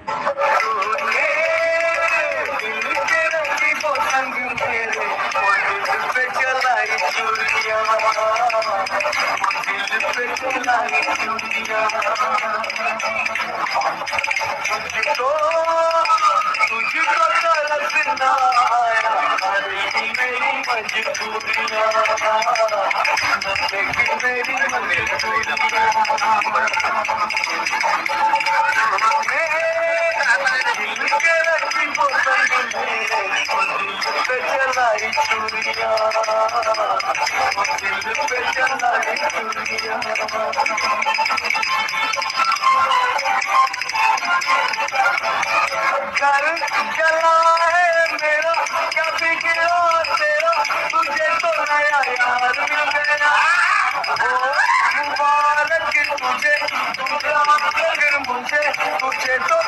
तूने दिल के रंगी पतंग मेरे वो दिल पे चलाई चूड़ियां, दिल पे चलाई चूड़ियां। तुझको तुझको तरसना आया, अरे मेरी मजबूरियां, लेकिन मेरी मजबूरियां। दिल के रखी पतंग मेरे वो दिल पे चलाई चूड़ियां, वो दिल पे चलाई चूड़ियां। घर जला है मेरा, क्या बिगड़ा तेरा, तुझे तो नया यार मिल गया। ओ मुबारक तुझे, तू याद अगर मुझे, तुझे तो